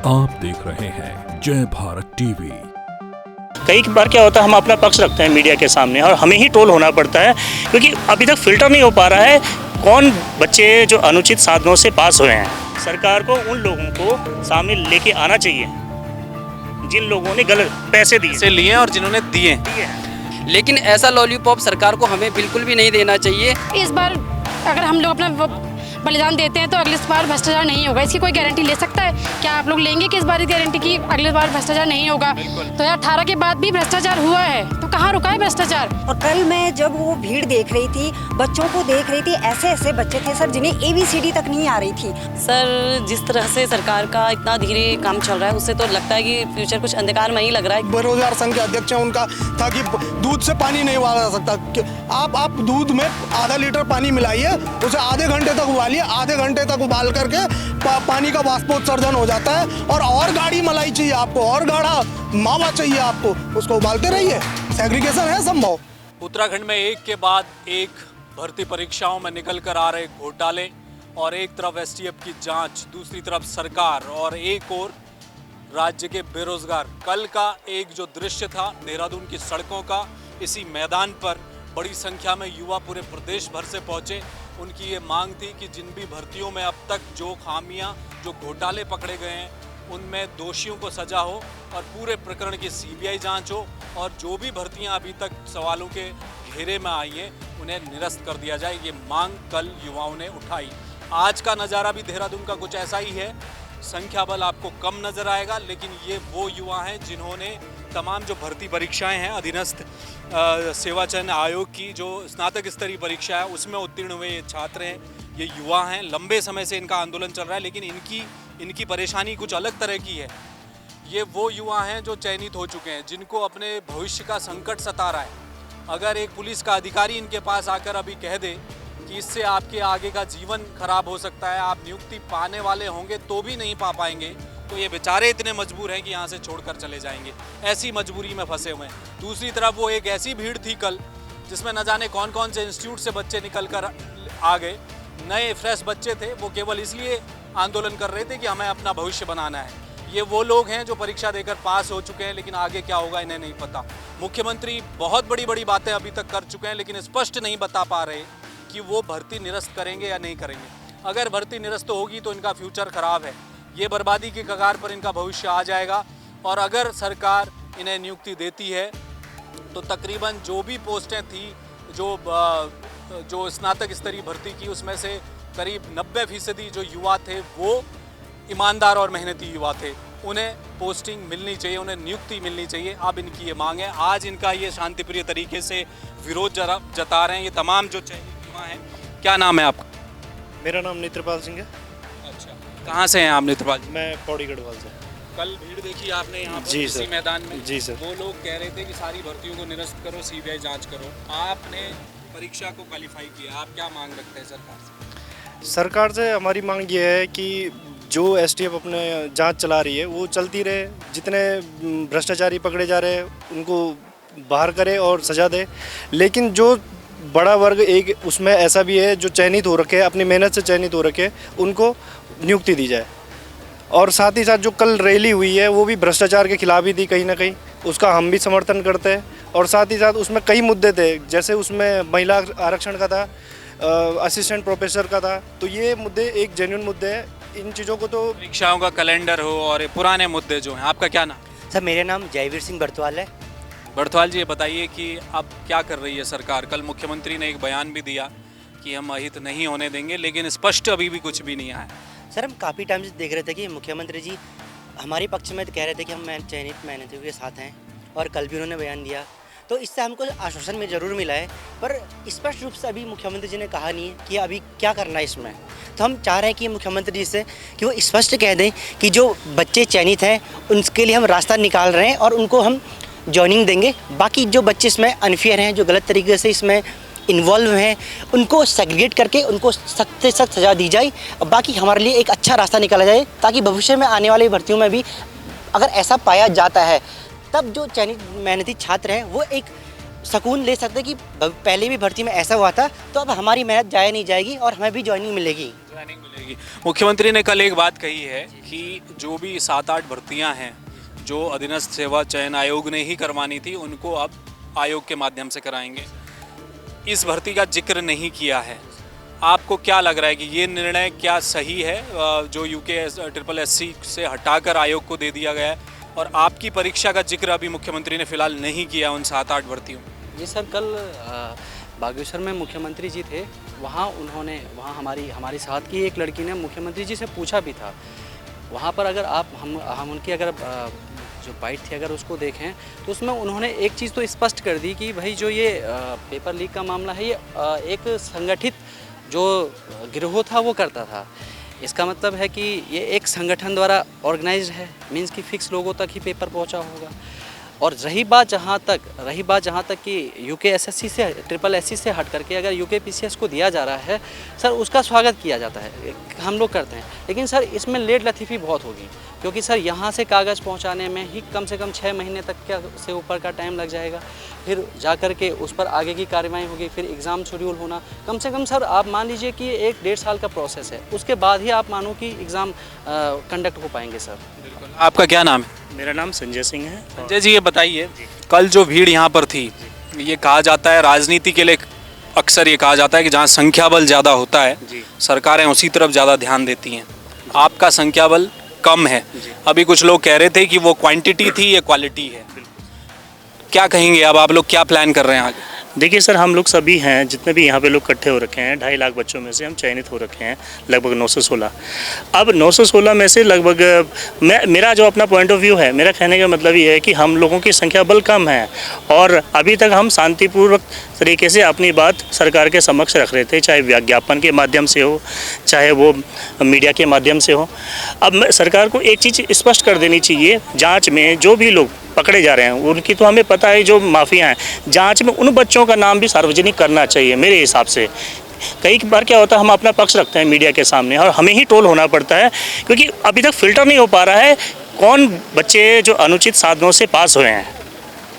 आप देख रहे हैं जय भारत टीवी। कई बार क्या होता है, हम अपना पक्ष रखते हैं मीडिया के सामने और हमें ही ट्रोल होना पड़ता है, क्योंकि अभी तक फिल्टर नहीं हो पा रहा है कौन बच्चे जो अनुचित साधनों से पास हुए हैं। सरकार को उन लोगों को सामने लेके आना चाहिए जिन लोगों ने गलत पैसे लिए और जिन्होंने दिए। लेकिन ऐसा लॉलीपॉप सरकार को हमें बिल्कुल भी नहीं देना चाहिए। इस बार अगर हम लोग अपना बलिदान देते हैं तो अगली बार भ्रष्टाचार नहीं होगा, इसकी कोई गारंटी ले सकता है क्या? आप लोग लेंगे कि इस बार गारंटी की अगली बार भ्रष्टाचार नहीं होगा? 2018 के बाद भी भ्रष्टाचार हुआ है, तो कहाँ रुका है भ्रष्टाचार? और कल मैं जब वो भीड़ देख रही थी, बच्चों को देख रही थी, ऐसे ऐसे बच्चे थे सर जिन्हें ABCD तक नहीं आ रही थी। सर जिस तरह से सरकार का इतना धीरे काम चल रहा है, उससे तो लगता है कि फ्यूचर कुछ अंधकार में ही लग रहा है। बेरोजगार संघ के अध्यक्ष हैं, उनका था कि दूध से पानी नहीं उबाला जा सकता। आप दूध में आधा लीटर पानी मिलाइए, उसे आधे घंटे तक उबालिए, आधे घंटे तक उबाल करके पानी का वाष्पोत्सर्जन हो जाता है। और गाढ़ी मलाई चाहिए आपको, और गाढ़ा मावा चाहिए आपको, उसको उबालते रहिए। सेग्रीगेशन है संभव। उत्तराखंड में एक के बाद एक भर्ती परीक्षाओं में निकल कर आ रहे घोटाले, और एक तरफ STF की जांच, दूसरी तरफ सरकार, और एक और राज्य के बेरोजगार। कल का एक जो दृश्य था देहरादून की सड़कों का, इसी मैदान पर बड़ी संख्या में युवा पूरे प्रदेश भर से पहुंचे। उनकी ये मांग थी कि जिन भी भर्तियों में अब तक जो खामियां, जो घोटाले पकड़े गए हैं, उनमें दोषियों को सजा हो और पूरे प्रकरण की CBI जांच हो, और जो भी भर्तियां अभी तक सवालों के घेरे में आई हैं उन्हें निरस्त कर दिया जाए। ये मांग कल युवाओं ने उठाई। आज का नज़ारा भी देहरादून का कुछ ऐसा ही है। संख्या बल आपको कम नज़र आएगा, लेकिन ये वो युवा हैं जिन्होंने तमाम जो भर्ती परीक्षाएं हैं, अधीनस्थ सेवा चयन आयोग की जो स्नातक स्तरीय परीक्षा है उसमें उत्तीर्ण हुए ये छात्र हैं, ये युवा हैं। लंबे समय से इनका आंदोलन चल रहा है, लेकिन इनकी परेशानी कुछ अलग तरह की है। ये वो युवा हैं जो चयनित हो चुके हैं, जिनको अपने भविष्य का संकट सता रहा है। अगर एक पुलिस का अधिकारी इनके पास आकर अभी कह दे कि इससे आपके आगे का जीवन खराब हो सकता है, आप नियुक्ति पाने वाले होंगे तो भी नहीं पा पाएंगे, तो ये बेचारे इतने मजबूर हैं कि यहाँ से छोड़कर चले जाएंगे। ऐसी मजबूरी में फंसे हुए हैं। दूसरी तरफ वो एक ऐसी भीड़ थी कल जिसमें न जाने कौन कौन से इंस्टीट्यूट से बच्चे निकल कर आ गए, नए फ्रेश बच्चे थे। वो केवल इसलिए आंदोलन कर रहे थे कि हमें अपना भविष्य बनाना है। ये वो लोग हैं जो परीक्षा देकर पास हो चुके हैं, लेकिन आगे क्या होगा इन्हें नहीं पता। मुख्यमंत्री बहुत बड़ी बड़ी बातें अभी तक कर चुके हैं, लेकिन स्पष्ट नहीं बता पा रहे कि वो भर्ती निरस्त करेंगे या नहीं करेंगे। अगर भर्ती निरस्त होगी तो इनका फ्यूचर खराब है, ये बर्बादी की कगार पर इनका भविष्य आ जाएगा। और अगर सरकार इन्हें नियुक्ति देती है तो तकरीबन जो भी पोस्टें थी जो स्नातक स्तरीय भर्ती की, उसमें से करीब 90% जो युवा थे वो ईमानदार और मेहनती युवा थे। उन्हें पोस्टिंग मिलनी चाहिए, उन्हें नियुक्ति मिलनी चाहिए। अब इनकी ये मांग है। आज इनका ये शांतिप्रिय तरीके से विरोध जता रहे हैं ये तमाम जो चयनित युवा हैं। क्या नाम है आपका? मेरा नाम नेत्रपाल सिंह है। अच्छा, कहाँ से हैं आप नेत्रपाल जी? मैं पौड़ी गढ़वाल से। कल भीड़ देखी आपने यहाँ पर जी इसी मैदान में? जी सर। वो लोग कह रहे थे कि सारी भर्तियों को निरस्त करो, CBI जांच करो। आपने परीक्षा को क्वालिफाई किया, आप क्या मांग रखते हैं सरकार से? सरकार से हमारी मांग ये है कि जो STF अपने जांच चला रही है वो चलती रहे, जितने भ्रष्टाचारी पकड़े जा रहे हैं उनको बाहर करे और सजा दे। लेकिन जो बड़ा वर्ग एक उसमें ऐसा भी है जो चयनित हो रखे, अपनी मेहनत से चयनित हो रखे, उनको नियुक्ति दी जाए। और साथ ही साथ जो कल रैली हुई है वो भी भ्रष्टाचार के खिलाफ ही थी कहीं ना कहीं, उसका हम भी समर्थन करते हैं। और साथ ही साथ उसमें कई मुद्दे थे, जैसे उसमें महिला आरक्षण का था, असिस्टेंट प्रोफेसर का था, तो ये मुद्दे एक जेन्युइन मुद्दे हैं। इन चीज़ों को तो परीक्षाओं का कैलेंडर हो और पुराने मुद्दे जो हैं। आपका क्या नाम? सर मेरा नाम जयवीर सिंह बड़तवाल है। बड़तवाल जी, ये बताइए कि अब क्या कर रही है सरकार? कल मुख्यमंत्री ने एक बयान भी दिया कि हम अहित नहीं होने देंगे, लेकिन स्पष्ट अभी भी कुछ भी नहीं आया। सर हम काफ़ी टाइम से देख रहे थे कि मुख्यमंत्री जी हमारे पक्ष में कह रहे थे कि हम चयनित मेहनतियों के साथ हैं, और कल भी उन्होंने बयान दिया, तो इससे हमको आश्वासन में ज़रूर मिला है। पर स्पष्ट रूप से अभी मुख्यमंत्री जी ने कहा नहीं है कि अभी क्या करना है इसमें। तो हम चाह रहे हैं कि मुख्यमंत्री जी से कि वो स्पष्ट कह दें कि जो बच्चे चयनित हैं उनके लिए हम रास्ता निकाल रहे हैं और उनको हम जॉइनिंग देंगे। बाकी जो बच्चे इसमें अनफेयर हैं, जो गलत तरीके से इसमें इन्वॉल्व हैं, उनको सेग्रीगेट करके उनको सख्त से सख्त सज़ा दी जाए। और बाकी हमारे लिए एक अच्छा रास्ता निकाला जाए, ताकि भविष्य में आने वाली भर्तियों में भी अगर ऐसा पाया जाता है तब जो चयनित मेहनती छात्र हैं वो एक सुकून ले सकते हैं कि पहले भी भर्ती में ऐसा हुआ था, तो अब हमारी मेहनत जाया नहीं जाएगी और हमें भी ज्वाइनिंग मिलेगी। जी, मुख्यमंत्री ने कल एक बात कही है कि जो भी 7-8 भर्तियां हैं जो अधीनस्थ सेवा चयन आयोग ने ही करवानी थी उनको अब आयोग के माध्यम से कराएंगे। इस भर्ती का जिक्र नहीं किया है। आपको क्या लग रहा है कि ये निर्णय क्या सही है जो UKSSC से हटाकर आयोग को दे दिया गया है, और आपकी परीक्षा का जिक्र अभी मुख्यमंत्री ने फिलहाल नहीं किया उन 7-8 भर्तियों में? जी सर, कल बागेश्वर में मुख्यमंत्री जी थे, वहाँ हमारी साथ की एक लड़की ने मुख्यमंत्री जी से पूछा भी था। वहाँ पर अगर हम उनकी अगर जो बाइट थी अगर उसको देखें तो उसमें उन्होंने एक चीज़ तो स्पष्ट कर दी कि भाई जो ये पेपर लीक का मामला है ये एक संगठित जो गिरोह था वो करता था। इसका मतलब है कि ये एक संगठन द्वारा ऑर्गेनाइज्ड है, मींस कि फिक्स लोगों तक ही पेपर पहुंचा होगा। और रही बात जहाँ तक कि UKSSC से SSC से हट करके अगर UKPCS को दिया जा रहा है सर, उसका स्वागत किया जाता है, हम लोग करते हैं। लेकिन सर इसमें लेट लतीफ़ी बहुत होगी, क्योंकि सर यहाँ से कागज़ पहुँचाने में ही कम से कम 6 महीने तक से ऊपर का टाइम लग जाएगा। फिर जा कर के उस पर आगे की कार्रवाई होगी, फिर एग्ज़ाम शेड्यूल होना, कम से कम सर आप मान लीजिए कि 1-1.5 साल का प्रोसेस है। उसके बाद ही आप मानो कि एग्ज़ाम कंडक्ट हो पाएंगे सर। बिल्कुल। आपका क्या नाम है? मेरा नाम संजय सिंह है। संजय जी, ये बताइए, कल जो भीड़ यहाँ पर थी, ये कहा जाता है राजनीति के लिए अक्सर ये कहा जाता है कि जहाँ संख्या बल ज़्यादा होता है सरकारें उसी तरफ ज़्यादा ध्यान देती हैं। आपका संख्या बल कम है। अभी कुछ लोग कह रहे थे कि वो क्वांटिटी थी, ये क्वालिटी है। क्या कहेंगे अब, आप लोग क्या प्लान कर रहे हैं आगे? देखिए सर, हम लोग सभी हैं, जितने भी यहाँ पे लोग इकट्ठे हो रखे हैं, 2.5 लाख बच्चों में से हम चयनित हो रखे हैं, लगभग 916। अब 916 में से लगभग मेरा जो अपना पॉइंट ऑफ व्यू है, मेरा कहने का मतलब ये है कि हम लोगों की संख्या बल कम है और अभी तक हम शांतिपूर्वक तरीके से अपनी बात सरकार के समक्ष रख रहे थे, चाहे विज्ञापन के माध्यम से हो, चाहे वो मीडिया के माध्यम से हो। अब सरकार को एक चीज़ स्पष्ट कर देनी चाहिए, जाँच में जो भी लोग पकड़े जा रहे हैं उनकी तो हमें पता है जो माफिया हैं, जांच में उन बच्चों का नाम भी सार्वजनिक करना चाहिए मेरे हिसाब से। कई बार क्या होता है, हम अपना पक्ष रखते हैं मीडिया के सामने और हमें ही ट्रोल होना पड़ता है, क्योंकि अभी तक फिल्टर नहीं हो पा रहा है कौन बच्चे जो अनुचित साधनों से पास हुए हैं।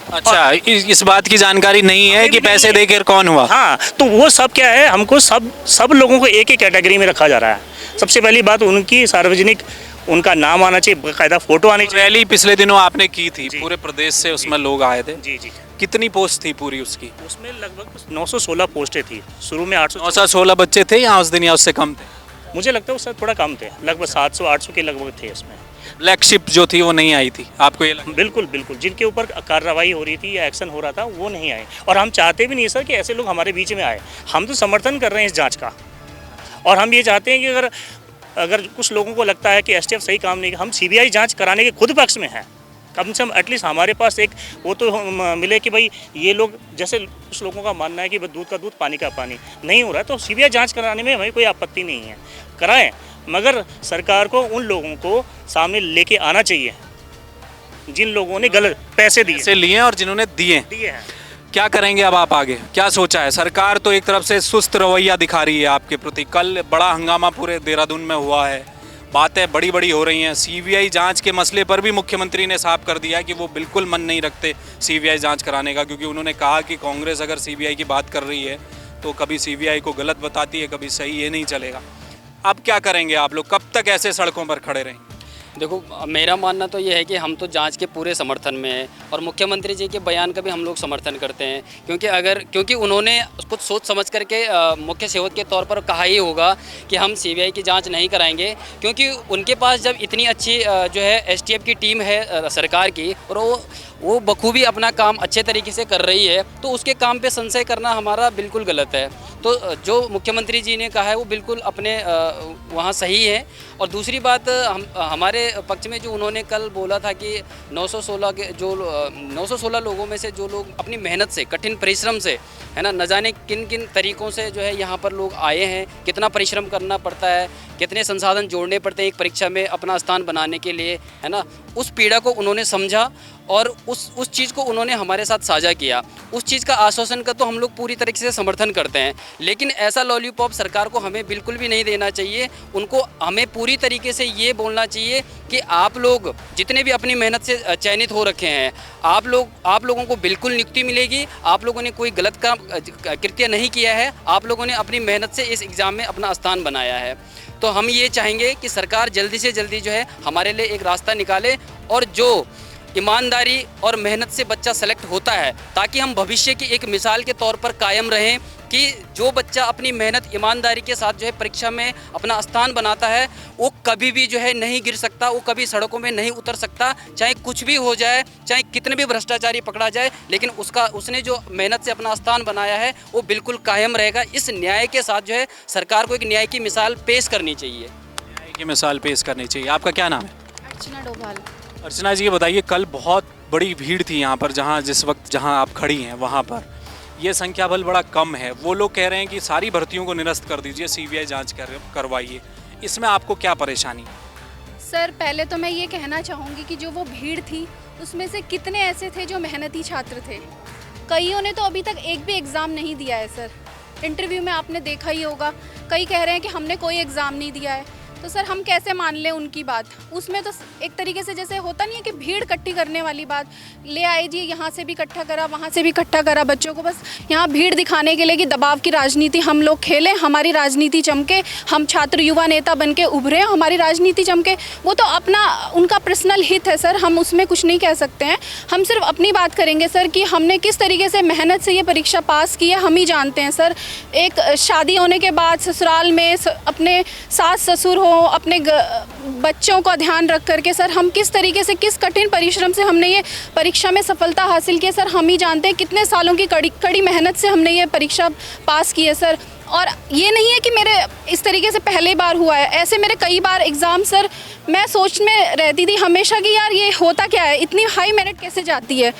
अच्छा, इस बात की जानकारी नहीं है कि पैसे देकर कौन हुआ? हाँ, तो वो सब क्या है, हमको सब लोगों को एक ही कैटेगरी में रखा जा रहा है। सबसे पहली बात, उनकी सार्वजनिक उनका नाम आना चाहिए, बाकायदा फोटो आनी चाहिए। रैली पिछले दिनों आपने की थी, पूरे प्रदेश से उसमें लोग आए थे। जी जी। कितनी पोस्ट थी पूरी उसकी? उसमें लगभग 916 पोस्टें थी। शुरू में 916 बच्चे थे यहाँ उस दिन, या उससे कम थे? मुझे लगता है उससे थोड़ा कम थे, लगभग 700-800 के लगभग थे उसमें। ब्लैक शिप जो थी वो नहीं आई थी, आपको ये लगता? बिल्कुल बिल्कुल, जिनके ऊपर कार्रवाई हो रही थी या एक्शन हो रहा था वो नहीं आए, और हम चाहते भी नहीं सर कि ऐसे लोग हमारे बीच में आए। हम तो समर्थन कर रहे हैं इस जाँच का, और हम ये चाहते हैं कि अगर कुछ लोगों को लगता है कि STF सही काम नहीं, हम CBI जांच कराने के खुद पक्ष में हैं। कम से कम एटलीस्ट हमारे पास एक वो तो मिले कि भाई ये लोग, जैसे कुछ लोगों का मानना है कि दूध का दूध पानी का पानी नहीं हो रहा है, तो CBI जांच कराने में हमें कोई आपत्ति नहीं है, कराएं, मगर सरकार को उन लोगों को सामने लेके आना चाहिए जिन लोगों ने गलत पैसे लिए और जिन्होंने दिए हैं। क्या करेंगे अब आप आगे, क्या सोचा है? सरकार तो एक तरफ से सुस्त रवैया दिखा रही है आपके प्रति। कल बड़ा हंगामा पूरे देहरादून में हुआ है, बातें बड़ी बड़ी हो रही हैं। CBI जांच के मसले पर भी मुख्यमंत्री ने साफ कर दिया कि वो बिल्कुल मन नहीं रखते CBI जांच कराने का, क्योंकि उन्होंने कहा कि कांग्रेस अगर CBI की बात कर रही है तो कभी CBI को गलत बताती है, कभी सही, ये नहीं चलेगा। अब क्या करेंगे आप लोग, कब तक ऐसे सड़कों पर खड़े रहेंगे? देखो, मेरा मानना तो ये है कि हम तो जांच के पूरे समर्थन में हैं और मुख्यमंत्री जी के बयान का भी हम लोग समर्थन करते हैं, क्योंकि उन्होंने कुछ सोच समझ करके मुख्य सेवक के तौर पर कहा ही होगा कि हम CBI की जांच नहीं कराएंगे, क्योंकि उनके पास जब इतनी अच्छी जो है STF की टीम है सरकार की, और वो बखूबी अपना काम अच्छे तरीके से कर रही है, तो उसके काम पे संशय करना हमारा बिल्कुल गलत है। तो जो मुख्यमंत्री जी ने कहा है वो बिल्कुल अपने वहाँ सही है। और दूसरी बात, हमारे पक्ष में जो उन्होंने कल बोला था कि 916 लोगों में से जो लोग अपनी मेहनत से, कठिन परिश्रम से, है ना, न जाने किन किन तरीक़ों से जो है यहाँ पर लोग आए हैं, कितना परिश्रम करना पड़ता है, कितने संसाधन जोड़ने पड़ते हैं एक परीक्षा में अपना स्थान बनाने के लिए, है ना, उस पीड़ा को उन्होंने समझा और उस चीज़ को उन्होंने हमारे साथ साझा किया। उस चीज़ का आश्वासन का तो हम लोग पूरी तरीके से समर्थन करते हैं, लेकिन ऐसा लॉलीपॉप सरकार को हमें बिल्कुल भी नहीं देना चाहिए। उनको हमें पूरी तरीके से ये बोलना चाहिए कि आप लोग जितने भी अपनी मेहनत से चयनित हो रखे हैं, आप लोगों को बिल्कुल नियुक्ति मिलेगी। आप लोगों ने कोई गलत काम कृत्य नहीं किया है, आप लोगों ने अपनी मेहनत से इस एग्ज़ाम में अपना स्थान बनाया है। तो हम ये चाहेंगे कि सरकार जल्दी से जल्दी जो है हमारे लिए एक रास्ता निकाले, और जो ईमानदारी और मेहनत से बच्चा सेलेक्ट होता है, ताकि हम भविष्य की एक मिसाल के तौर पर कायम रहें कि जो बच्चा अपनी मेहनत ईमानदारी के साथ जो है परीक्षा में अपना स्थान बनाता है, वो कभी भी जो है नहीं गिर सकता, वो कभी सड़कों में नहीं उतर सकता। चाहे कुछ भी हो जाए, चाहे कितने भी भ्रष्टाचारी पकड़ा जाए, लेकिन उसने जो मेहनत से अपना स्थान बनाया है वो बिल्कुल कायम रहेगा। इस न्याय के साथ जो है सरकार को एक न्याय की मिसाल पेश करनी चाहिए। न्याय की मिसाल पेश करनी चाहिए। आपका क्या नाम है? अर्चना डोभाल। अर्चना जी, ये बताइए, कल बहुत बड़ी भीड़ थी यहाँ पर, जिस वक्त जहाँ आप खड़ी हैं वहाँ पर ये संख्या बल बड़ा कम है। वो लोग कह रहे हैं कि सारी भर्तियों को निरस्त कर दीजिए, सीबीआई जांच करवाइए। इसमें आपको क्या परेशानी? सर, पहले तो मैं ये कहना चाहूँगी कि जो वो भीड़ थी उसमें से कितने ऐसे थे जो मेहनती छात्र थे। कईयों ने तो अभी तक एक भी एग्ज़ाम नहीं दिया है सर। इंटरव्यू में आपने देखा ही होगा, कई कह रहे हैं कि हमने कोई एग्ज़ाम नहीं दिया है। तो सर हम कैसे मान लें उनकी बात? उसमें तो एक तरीके से जैसे होता नहीं है कि भीड़ इकट्ठी करने वाली बात, ले आए जी, यहाँ से भी इकट्ठा करा, वहाँ से भी इकट्ठा करा बच्चों को, बस यहाँ भीड़ दिखाने के लिए कि दबाव की राजनीति हम लोग खेलें, हमारी राजनीति चमके, हम छात्र युवा नेता बन के उभरे, हमारी राजनीति चमके। वो तो अपना उनका पर्सनल हित है सर, हम उसमें कुछ नहीं कह सकते हैं। हम सिर्फ अपनी बात करेंगे सर कि हमने किस तरीके से मेहनत से ये परीक्षा पास की है, हम ही जानते हैं सर। एक शादी होने के बाद ससुराल में अपने सास ससुर हो, अपने बच्चों का ध्यान रख करके सर हम किस तरीके से, किस कठिन परिश्रम से हमने ये परीक्षा में सफलता हासिल की है सर, हम ही जानते हैं। कितने सालों की कड़ी मेहनत से हमने ये परीक्षा पास की है सर। और ये नहीं है कि मेरे इस तरीके से पहले बार हुआ है, ऐसे मेरे कई बार एग्ज़ाम सर मैं सोच में रहती थी हमेशा कि यार ये होता क्या है, इतनी हाई मेरिट कैसे जाती है।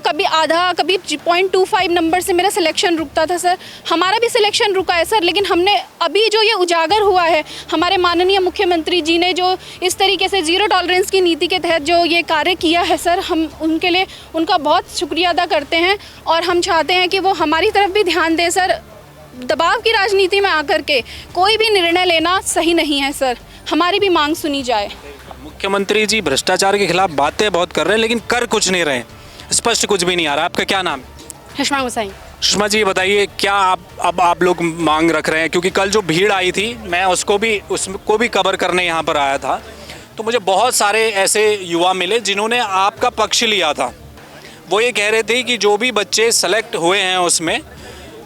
कभी आधा, कभी 0.25 नंबर से मेरा सिलेक्शन रुकता था सर। हमारा भी सिलेक्शन रुका है सर, लेकिन हमने अभी जो ये उजागर हुआ है, हमारे माननीय मुख्यमंत्री जी ने जो इस तरीके से ज़ीरो टॉलरेंस की नीति के तहत जो ये कार्य किया है सर, हम उनके लिए उनका बहुत शुक्रिया अदा करते हैं। और हम चाहते हैं कि वो हमारी तरफ भी ध्यान दें सर। दबाव की राजनीति में आकर के कोई भी निर्णय लेना सही नहीं है सर, हमारी भी मांग सुनी जाए। मुख्यमंत्री जी भ्रष्टाचार के खिलाफ बातें बहुत कर रहे हैं, लेकिन कर कुछ नहीं रहे, स्पष्ट कुछ भी नहीं आ रहा। आपका क्या नाम है? सुषमा हुसैन। सुषमा जी, बताइए क्या आप लोग मांग रख रहे हैं? क्योंकि कल जो भीड़ आई थी, मैं उसको भी कवर करने यहाँ पर आया था, तो मुझे बहुत सारे ऐसे युवा मिले जिन्होंने आपका पक्ष लिया था। वो ये कह रहे थे कि जो भी बच्चे सेलेक्ट हुए हैं उसमें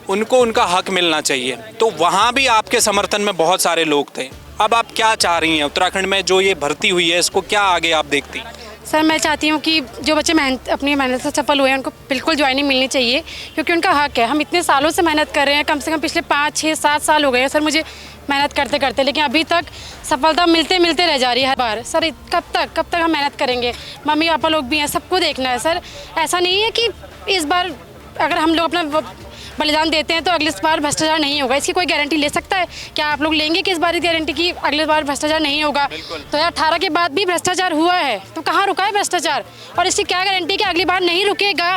उनको उनका हक मिलना चाहिए। तो वहाँ भी आपके समर्थन में बहुत सारे लोग थे। अब आप क्या चाह रही हैं उत्तराखंड में जो ये भर्ती हुई है, इसको क्या आगे आप देखती? सर मैं चाहती हूँ कि जो बच्चे अपनी मेहनत से सफल हुए हैं उनको बिल्कुल ज्वाइनिंग मिलनी चाहिए, क्योंकि उनका हक है। हम इतने सालों से मेहनत कर रहे हैं, कम से कम पिछले 5, 6, 7 साल हो गए हैं सर मुझे मेहनत करते करते, लेकिन अभी तक सफलता मिलते रह जा रही है हर बार। सर कब तक हम मेहनत करेंगे? मम्मी पापा लोग भी हैं, सबको देखना है सर। ऐसा नहीं है कि इस बार अगर हम लोग अपना बलिदान देते हैं तो अगली बार भ्रष्टाचार नहीं होगा, इसकी कोई गारंटी ले सकता है? क्या आप लोग लेंगे कि इस बार गारंटी की अगली बार भ्रष्टाचार नहीं होगा? 2018 के बाद भी भ्रष्टाचार हुआ है, तो कहाँ रुका है भ्रष्टाचार? और इसकी क्या गारंटी कि अगली बार नहीं रुकेगा?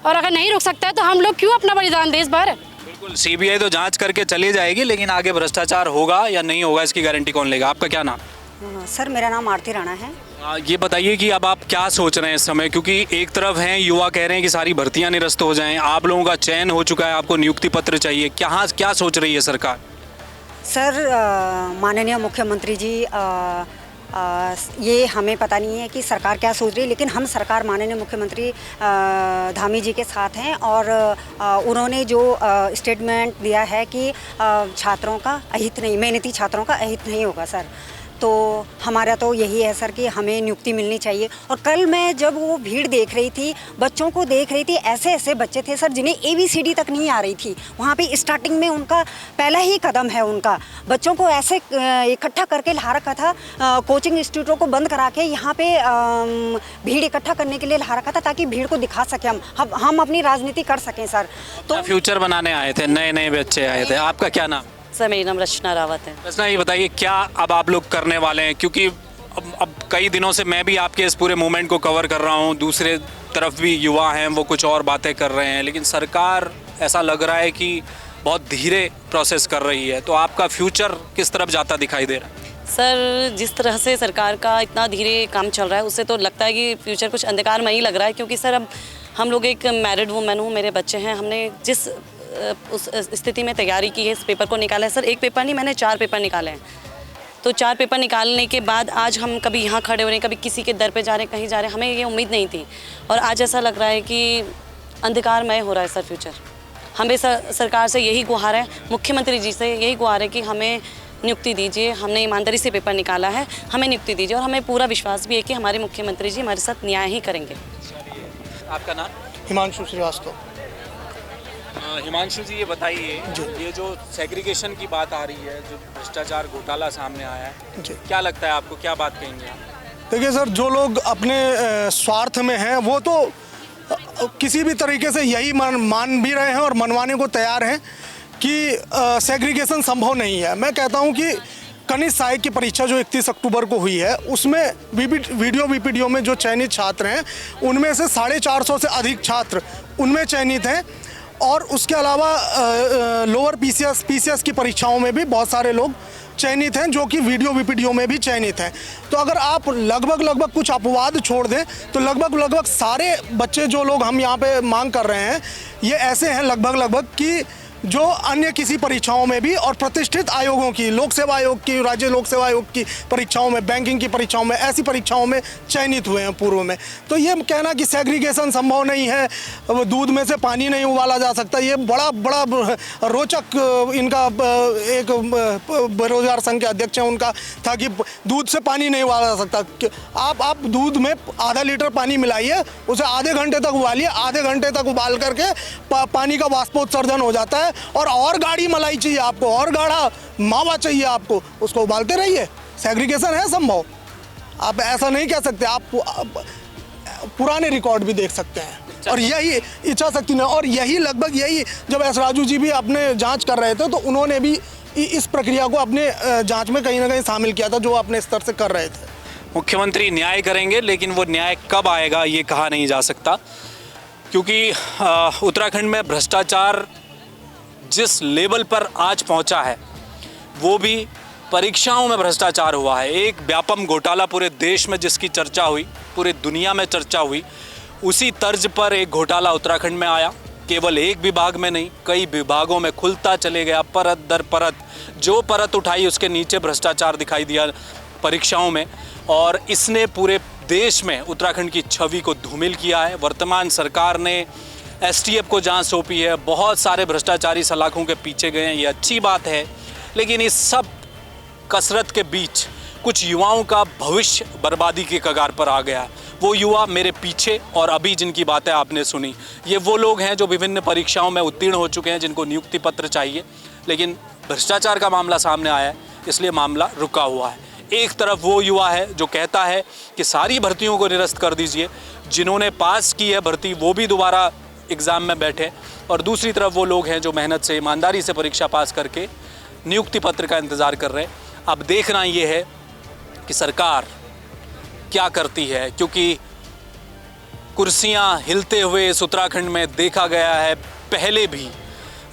और अगर नहीं रुक सकता है तो हम लोग क्यों अपना बलिदान दें इस बार? बिल्कुल, सीबीआई तो जांच करके चली जाएगी, लेकिन आगे भ्रष्टाचार होगा या नहीं होगा इसकी गारंटी कौन लेगा? आपका क्या नाम? सर मेरा नाम आरती राणा है। ये बताइए कि अब आप क्या सोच रहे हैं इस समय, क्योंकि एक तरफ हैं युवा कह रहे हैं कि सारी भर्तियां निरस्त हो जाएं, आप लोगों का चयन हो चुका है, आपको नियुक्ति पत्र चाहिए, क्या सोच रही है सरकार? सर माननीय मुख्यमंत्री जी ये हमें पता नहीं है कि सरकार क्या सोच रही है, लेकिन हम सरकार माननीय मुख्यमंत्री धामी जी के साथ हैं। और उन्होंने जो स्टेटमेंट दिया है कि छात्रों का अहित नहीं, मेहनती छात्रों का अहित नहीं होगा सर, तो हमारा तो यही है सर कि हमें नियुक्ति मिलनी चाहिए। और कल मैं जब वो भीड़ देख रही थी, बच्चों को देख रही थी, ऐसे बच्चे थे सर जिन्हें ABCD तक नहीं आ रही थी। वहाँ पे स्टार्टिंग में उनका पहला ही कदम है, उनका बच्चों को ऐसे इकट्ठा करके ला रखा था, कोचिंग इंस्टीट्यूटों को बंद करा के यहाँ पे भीड़ इकट्ठा करने के लिए ला रखा था, ताकि भीड़ को दिखा सकें हम अपनी राजनीति कर सकें सर। तो फ्यूचर बनाने आए थे, नए बच्चे आए थे। आपका क्या नाम? सर मेरा नाम रचना रावत है। रचना, ये बताइए क्या अब आप लोग करने वाले हैं? क्योंकि अब कई दिनों से मैं भी आपके इस पूरे मूवमेंट को कवर कर रहा हूँ, दूसरे तरफ भी युवा हैं वो कुछ और बातें कर रहे हैं, लेकिन सरकार ऐसा लग रहा है कि बहुत धीरे प्रोसेस कर रही है। तो आपका फ्यूचर किस तरफ जाता दिखाई दे रहा है? सर, जिस तरह से सरकार का इतना धीरे काम चल रहा है उससे तो लगता है कि फ्यूचर कुछ अंधकार में ही लग रहा है। क्योंकि सर अब हम लोग एक मैरिड वूमेन हूँ, मेरे बच्चे हैं, हमने जिस उस स्थिति में तैयारी की है इस पेपर को निकाला है सर, एक पेपर नहीं मैंने 4 पेपर निकाले हैं। तो 4 पेपर निकालने के बाद आज हम कभी यहाँ खड़े हो रहे हैं, कभी किसी के दर पे जा रहे हैं, कहीं जा रहे हैं, हमें ये उम्मीद नहीं थी। और आज ऐसा लग रहा है कि अंधकारमय हो रहा है सर फ्यूचर। हमें सरकार से यही गुहार है, मुख्यमंत्री जी से यही गुहार है कि हमें नियुक्ति दीजिए। हमने ईमानदारी से पेपर निकाला है, हमें नियुक्ति दीजिए। और हमें पूरा विश्वास भी है कि हमारे मुख्यमंत्री जी हमारे साथ न्याय ही करेंगे। आपका नाम? हिमांशु श्रीवास्तव। हिमांशु जी, ये बताइए, ये जो सेग्रीगेशन की बात आ रही है, जो भ्रष्टाचार घोटाला सामने आया है, क्या लगता है आपको, क्या बात कहेंगे आप? देखिए सर, जो लोग अपने स्वार्थ में हैं वो तो किसी भी तरीके से यही मान भी रहे हैं और मनवाने को तैयार हैं कि सेग्रीगेशन संभव नहीं है। मैं कहता हूं कि कनिष्ठ सहायक की परीक्षा जो 31 अक्टूबर को हुई है उसमें वीडियो वीपीडीओ में जो चयनित छात्र हैं उनमें से 450 से अधिक छात्र उनमें चयनित हैं। और उसके अलावा लोअर पीसीएस की परीक्षाओं में भी बहुत सारे लोग चयनित हैं जो कि वीडियो वीपीडीओ में भी चयनित हैं। तो अगर आप लगभग कुछ अपवाद छोड़ दें तो लगभग सारे बच्चे जो लोग हम यहाँ पे मांग कर रहे हैं ये ऐसे हैं लगभग कि जो अन्य किसी परीक्षाओं में भी और प्रतिष्ठित आयोगों की, लोक सेवा आयोग की, राज्य लोक सेवा आयोग की परीक्षाओं में, बैंकिंग की परीक्षाओं में, ऐसी परीक्षाओं में चयनित हुए हैं पूर्व में। तो ये कहना कि सेग्रीगेशन संभव नहीं है, दूध में से पानी नहीं उबाला जा सकता, ये बड़ा रोचक इनका एक बेरोजगार संघ के अध्यक्ष हैं उनका था कि दूध से पानी नहीं उबाला जा सकता। आप दूध में आधा लीटर पानी मिलाइए, उसे आधे घंटे तक उबालिए, आधे घंटे तक उबाल करके पानी का वाष्पोत्सर्जन हो जाता है। और गाढ़ी मलाई चाहिए आपको, और गाढ़ा मावा चाहिए आपको, उसको उबालते रहिए। सेग्रीगेशन है संभव, आप ऐसा नहीं कह सकते। आप पुराने रिकॉर्ड भी देख सकते हैं और यही इच्छा शक्ति ने, और यही लगभग यही जब एस राजू जी भी अपने जांच कर रहे थे तो उन्होंने भी इस प्रक्रिया को अपने जांच में कहीं ना कहीं शामिल किया था जो अपने स्तर से कर रहे थे। मुख्यमंत्री न्याय करेंगे, लेकिन वो न्याय कब आएगा ये कहा नहीं जा सकता, क्योंकि उत्तराखंड में भ्रष्टाचार जिस लेवल पर आज पहुंचा है वो भी परीक्षाओं में भ्रष्टाचार हुआ है। एक व्यापम घोटाला पूरे देश में जिसकी चर्चा हुई, पूरे दुनिया में चर्चा हुई, उसी तर्ज पर एक घोटाला उत्तराखंड में आया। केवल एक विभाग में नहीं, कई विभागों में खुलता चले गया, परत दर परत। जो परत उठाई उसके नीचे भ्रष्टाचार दिखाई दिया परीक्षाओं में, और इसने पूरे देश में उत्तराखंड की छवि को धूमिल किया है। वर्तमान सरकार ने एसटीएफ को जांच सौंपी है, बहुत सारे भ्रष्टाचारी सलाखों के पीछे गए हैं, ये अच्छी बात है। लेकिन इस सब कसरत के बीच कुछ युवाओं का भविष्य बर्बादी के कगार पर आ गया। वो युवा मेरे पीछे और अभी जिनकी बातें आपने सुनी, ये वो लोग हैं जो विभिन्न परीक्षाओं में उत्तीर्ण हो चुके हैं, जिनको नियुक्ति पत्र चाहिए, लेकिन भ्रष्टाचार का मामला सामने आया है, इसलिए मामला रुका हुआ है। एक तरफ वो युवा है जो कहता है कि सारी भर्तियों को निरस्त कर दीजिए, जिन्होंने पास की है भर्ती वो भी दोबारा एग्ज़ाम में बैठे, और दूसरी तरफ वो लोग हैं जो मेहनत से, ईमानदारी से परीक्षा पास करके नियुक्ति पत्र का इंतज़ार कर रहे हैं। अब देखना ये है कि सरकार क्या करती है, क्योंकि कुर्सियां हिलते हुए इस उत्तराखंड में देखा गया है। पहले भी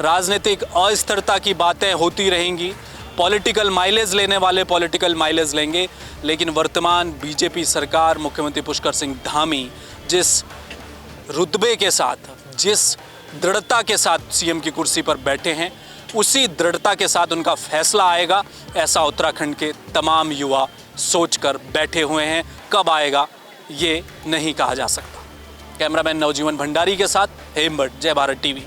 राजनीतिक अस्थिरता की बातें होती रहेंगी, पॉलिटिकल माइलेज लेने वाले पॉलिटिकल माइलेज लेंगे, लेकिन वर्तमान बीजेपी सरकार, मुख्यमंत्री पुष्कर सिंह धामी जिस रुतबे के साथ, जिस दृढ़ता के साथ सीएम की कुर्सी पर बैठे हैं, उसी दृढ़ता के साथ उनका फैसला आएगा, ऐसा उत्तराखंड के तमाम युवा सोचकर बैठे हुए हैं। कब आएगा ये नहीं कहा जा सकता। कैमरामैन नवजीवन भंडारी के साथ हेमभट्ट, जय भारत टीवी।